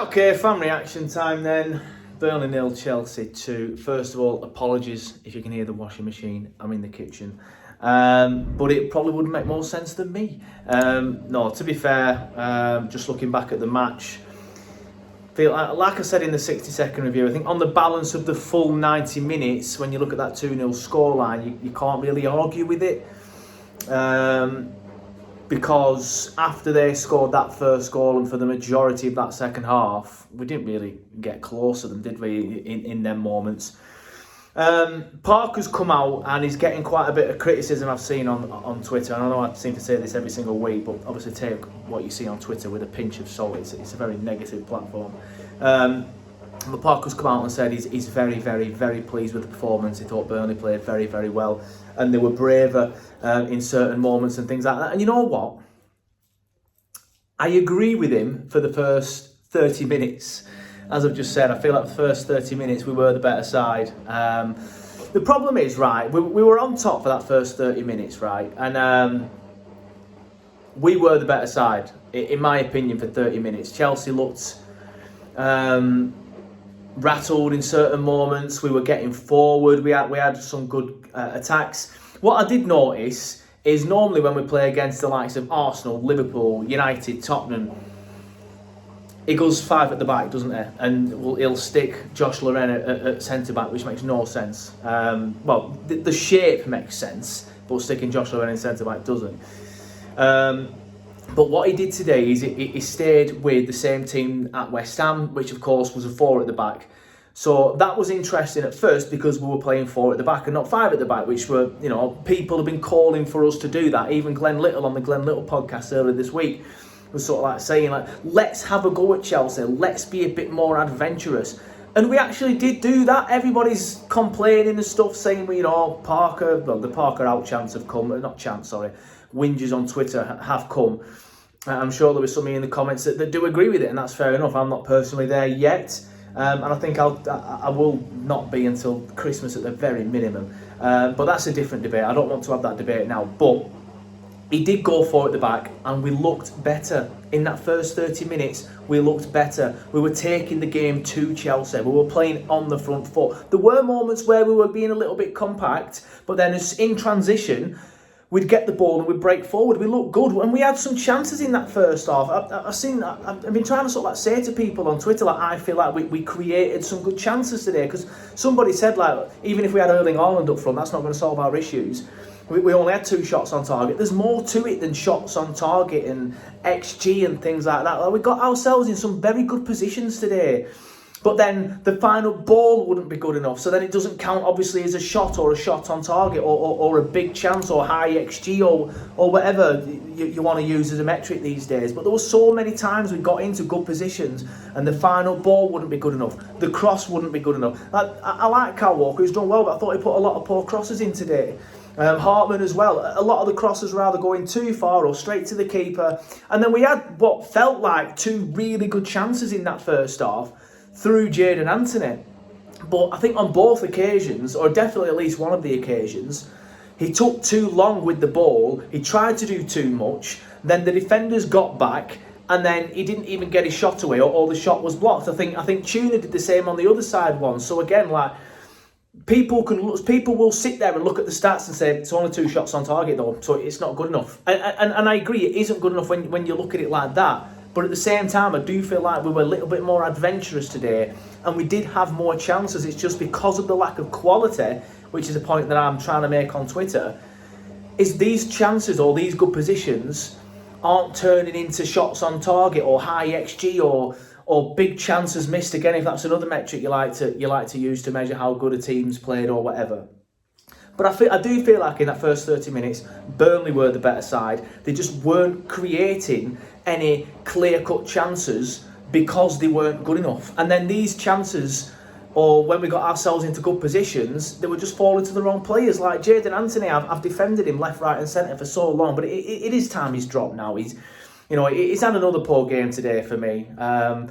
Okay, fan reaction time then. Burnley 0, Chelsea 2. First of all, apologies if you can hear the washing machine. I'm in the kitchen. But it probably would make more sense than me. No, to be fair, just looking back at the match, feel like I said in the 60-second review, I think on the balance of the full 90 minutes, when you look at that 2-0 scoreline, you can't really argue with it. Because after they scored that first goal and for the majority of that second half, we didn't really get close to them, did we, in them moments. Parker's come out and he's getting quite a bit of criticism I've seen on Twitter. And I know I seem to say this every single week, but obviously take what you see on Twitter with a pinch of salt. It's a very negative platform. But Parker's come out and said he's very, very, very pleased with the performance. He thought Burnley played very, very well and they were braver in certain moments and things like that. And you know what? I agree with him for the first 30 minutes. As I've just said, I feel like the first 30 minutes we were the better side. The problem is, right, we were on top for that first 30 minutes, right? And we were the better side, in my opinion, for 30 minutes. Chelsea looked rattled in certain moments. We were getting forward. We had some good attacks. What I did notice is normally when we play against the likes of Arsenal, Liverpool, United, Tottenham, he goes 5 at the back, doesn't he? And he'll stick Josh Loren at centre-back, which makes no sense. Well, the shape makes sense, but sticking Josh Loren in centre-back doesn't. But what he did today is he stayed with the same team at West Ham, which of course was a 4 at the back. So that was interesting at first because we were playing 4 at the back and not 5 at the back, which were, you know, people have been calling for us to do that. Even Glenn Little on the Glenn Little podcast earlier this week was sort of like saying, like, let's have a go at Chelsea, let's be a bit more adventurous. And we actually did do that. Everybody's complaining and stuff, saying, well, you know, the Parker out chants have come, not chants, sorry, whinges on Twitter have come. I'm sure there was somebody in the comments that do agree with it, and that's fair enough. I'm not personally there yet, and I think I will not be until Christmas at the very minimum. But that's a different debate. I don't want to have that debate now. But he did go 4 at the back, and we looked better. In that first 30 minutes, we looked better. We were taking the game to Chelsea. We were playing on the front foot. There were moments where we were being a little bit compact, but then in transition, we'd get the ball and we'd break forward. We looked good, and we had some chances in that first half. I've been trying to sort of like say to people on Twitter, like, I feel like we created some good chances today, because somebody said, like, even if we had Erling Haaland up front, that's not going to solve our issues. We only had 2 shots on target. There's more to it than shots on target and XG and things like that. Like, we got ourselves in some very good positions today. But then the final ball wouldn't be good enough. So then it doesn't count, obviously, as a shot or a shot on target or a big chance or high XG or whatever you want to use as a metric these days. But there were so many times we got into good positions and the final ball wouldn't be good enough. The cross wouldn't be good enough. I like Kyle Walker, he's done well, but I thought he put a lot of poor crosses in today. Hartman as well. A lot of the crosses were either going too far or straight to the keeper. And then we had what felt like 2 really good chances in that first half through Jadon Anthony. But I think on both occasions, or definitely at least one of the occasions, he took too long with the ball, he tried to do too much, then the defenders got back, and then he didn't even get his shot away, or the shot was blocked. I think Tuna did the same on the other side once. So again, like, people will sit there and look at the stats and say it's only 2 shots on target though, so it's not good enough. And I agree, it isn't good enough when you look at it like that. But at the same time, I do feel like we were a little bit more adventurous today, and we did have more chances. It's just because of the lack of quality, which is a point that I'm trying to make on Twitter, is these chances or these good positions aren't turning into shots on target or high XG or big chances missed. Again, if that's another metric you like to use to measure how good a team's played or whatever. But I do feel like in that first 30 minutes, Burnley were the better side. They just weren't creating any clear-cut chances because they weren't good enough. And then these chances, or when we got ourselves into good positions, they were just falling to the wrong players. Like Jadon Anthony, I've defended him left, right and centre for so long, but it is time he's dropped now. He's had another poor game today for me. And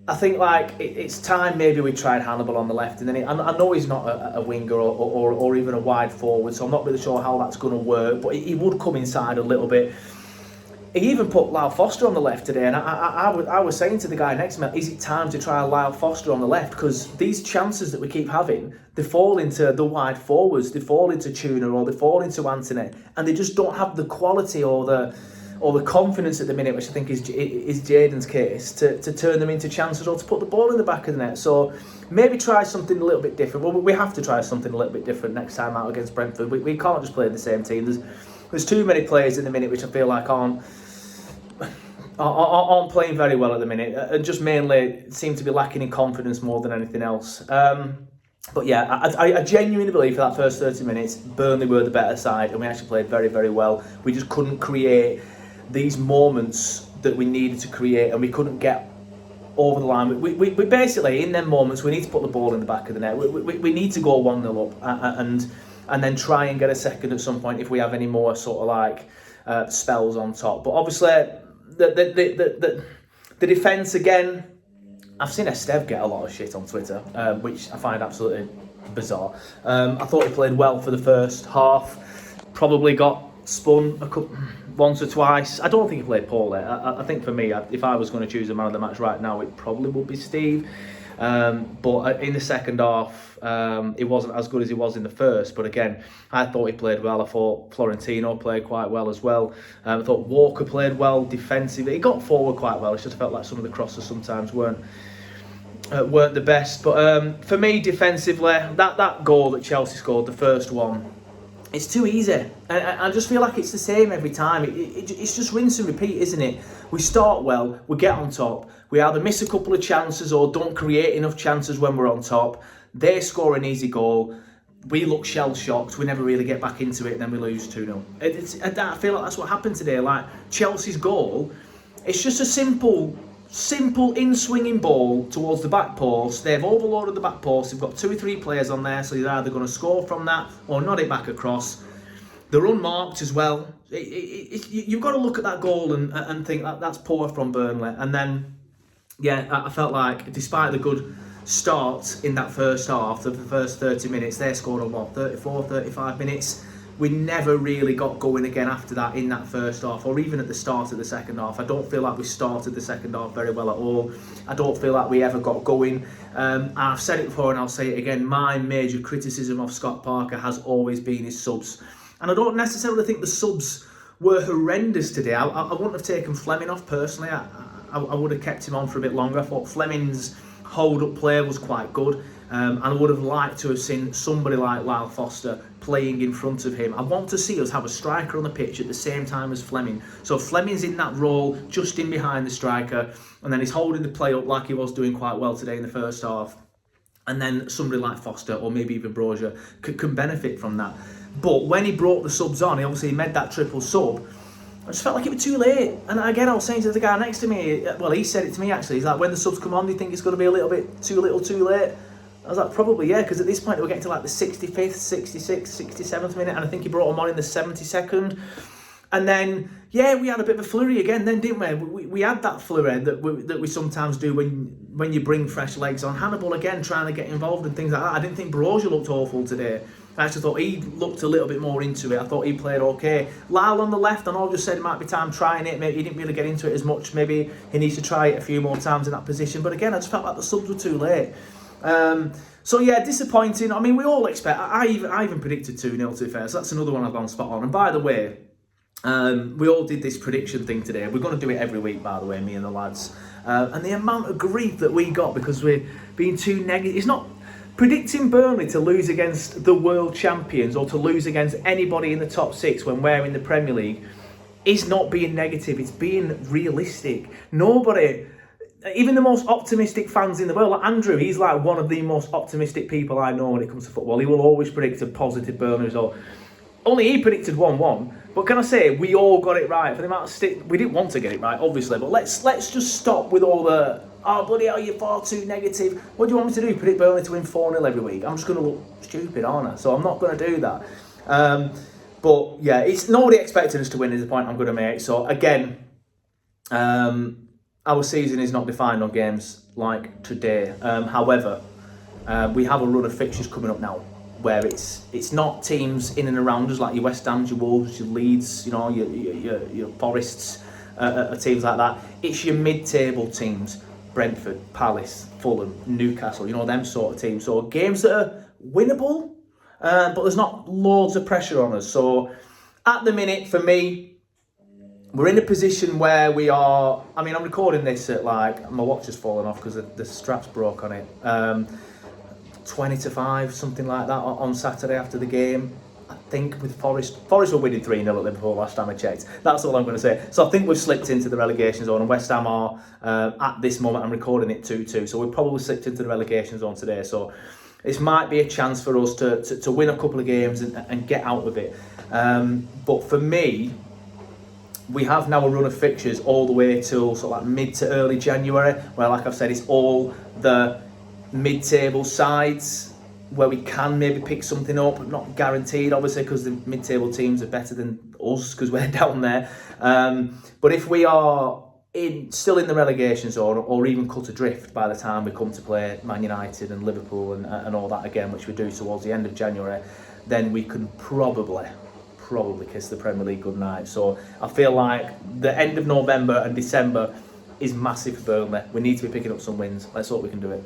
I think, like, it's time maybe we tried Hannibal on the left, and then I know he's not a winger or even a wide forward, so I'm not really sure how that's going to work, but he would come inside a little bit. he even put Lyle Foster on the left today, and I was saying to the guy next to me, is it time to try Lyle Foster on the left? Because these chances that we keep having, they fall into the wide forwards, they fall into Tuna, or they fall into Anthony, and they just don't have the quality or the confidence at the minute, which I think is Jaden's case, to turn them into chances or to put the ball in the back of the net. So maybe try something a little bit different. Well, we have to try something a little bit different next time out against Brentford. We can't just play the same team. There's too many players in the minute which I feel like aren't playing very well at the minute, and just mainly seem to be lacking in confidence more than anything else. But yeah, I genuinely believe for that first 30 minutes, Burnley were the better side, and we actually played very, very well. We just couldn't create these moments that we needed to create, and we couldn't get over the line. We basically, in them moments, we need to put the ball in the back of the net. We need to go 1-0 up and then try and get a second at some point if we have any more sort of like spells on top. But obviously, the defence again. I've seen Esteve get a lot of shit on Twitter, which I find absolutely bizarre. I thought he played well for the first half. Probably got spun once or twice. I don't think he played poorly. I think for me, if I was going to choose a man of the match right now, it probably would be Steve. But in the second half, it wasn't as good as he was in the first. But again, I thought he played well. I thought Florentino played quite well as well. I thought Walker played well defensively. He got forward quite well. It just felt like some of the crosses sometimes weren't the best. But for me, defensively, that goal that Chelsea scored, the first one, it's too easy. And I just feel like it's the same every time. It's just rinse and repeat, isn't it? We start well, we get on top, we either miss a couple of chances or don't create enough chances when we're on top. They score an easy goal, we look shell-shocked, we never really get back into it, and then we lose 2-0. I feel like that's what happened today. Like Chelsea's goal, it's just a simple in-swinging ball towards the back post. They've overloaded the back post. They've got 2 or 3 players on there, so they're either going to score from that or nod it back across. They're unmarked as well. You've got to look at that goal and think that's poor from Burnley. And then, yeah, I felt like despite the good start in that first half, the first 30 minutes, they scored on 34, 35 minutes. We never really got going again after that in that first half, or even at the start of the second half. I don't feel like we started the second half very well at all. I don't feel like we ever got going. I've said it before and I'll say it again. My major criticism of Scott Parker has always been his subs. And I don't necessarily think the subs were horrendous today. I wouldn't have taken Fleming off personally. I would have kept him on for a bit longer. I thought Fleming's hold-up play was quite good. And I would have liked to have seen somebody like Lyle Foster playing in front of him. I want to see us have a striker on the pitch at the same time as Fleming. So Fleming's in that role, just in behind the striker, and then he's holding the play up like he was doing quite well today in the first half. And then somebody like Foster, or maybe even Brozier, can benefit from that. But when he brought the subs on, he obviously made that triple sub. I just felt like it was too late. And again, I was saying to the guy next to me, well, he said it to me actually, he's like, when the subs come on, do you think it's going to be a little bit too little too late? I was like, probably, yeah, because at this point we're getting to like the 65th, 66th, 67th minute, and I think he brought him on in the 72nd. And then, yeah, we had a bit of a flurry again then, didn't we? We had that flurry that we sometimes do when you bring fresh legs on. Hannibal, again, trying to get involved and things like that. I didn't think Brozier looked awful today. I actually thought he looked a little bit more into it. I thought he played okay. Lyle on the left, I know I just said it might be time trying it. Maybe he didn't really get into it as much. Maybe he needs to try it a few more times in that position. But again, I just felt like the subs were too late. So yeah, disappointing. I mean, we all expect. I even predicted 2-0 to be fair. So that's another one I've gone spot on. And by the way, we all did this prediction thing today. We're going to do it every week, by the way, me and the lads. And the amount of grief that we got because we're being too negative. It's not predicting Burnley to lose against the world champions or to lose against anybody in the top 6 when we're in the Premier League is not being negative. It's being realistic. Nobody, even the most optimistic fans in the world, like Andrew, he's like one of the most optimistic people I know when it comes to football. He will always predict a positive Burnley result. Only he predicted 1-1. But can I say, we all got it right. For the amount of stick, we didn't want to get it right, obviously. But let's just stop with all the, oh, bloody hell, you're far too negative. What do you want me to do? Predict Burnley to win 4-0 every week? I'm just going to look stupid, aren't I? So I'm not going to do that. But yeah, it's nobody expecting us to win is the point I'm going to make. So again, our season is not defined on games like today. However, we have a run of fixtures coming up now where it's not teams in and around us like your West Hams, your Wolves, your Leeds, you know, your Forests. teams like that. It's your mid-table teams, Brentford, Palace, Fulham, Newcastle, them sort of teams. So games that are winnable, but there's not loads of pressure on us. So at the minute, for me, we're in a position where we are. I mean, I'm recording this at my watch has fallen off because the strap's broke on it. 20-5, something like that on Saturday after the game. I think with Forest were winning 3-0 at Liverpool last time I checked. That's all I'm going to say. So I think we've slipped into the relegation zone, and West Ham are, at this moment, I'm recording it 2-2. So we've probably slipped into the relegation zone today. So this might be a chance for us to win a couple of games and get out of it. But for me, we have now a run of fixtures all the way till sort of like mid to early January, where, like I've said, it's all the mid-table sides where we can maybe pick something up, not guaranteed, obviously, because the mid-table teams are better than us because we're down there. But if we are still in the relegation zone, or even cut adrift by the time we come to play Man United and Liverpool and all that again, which we do towards the end of January, then we can probably kiss the Premier League goodnight. So I feel like the end of November and December is massive for Burnley. We need to be picking up some wins. Let's hope we can do it.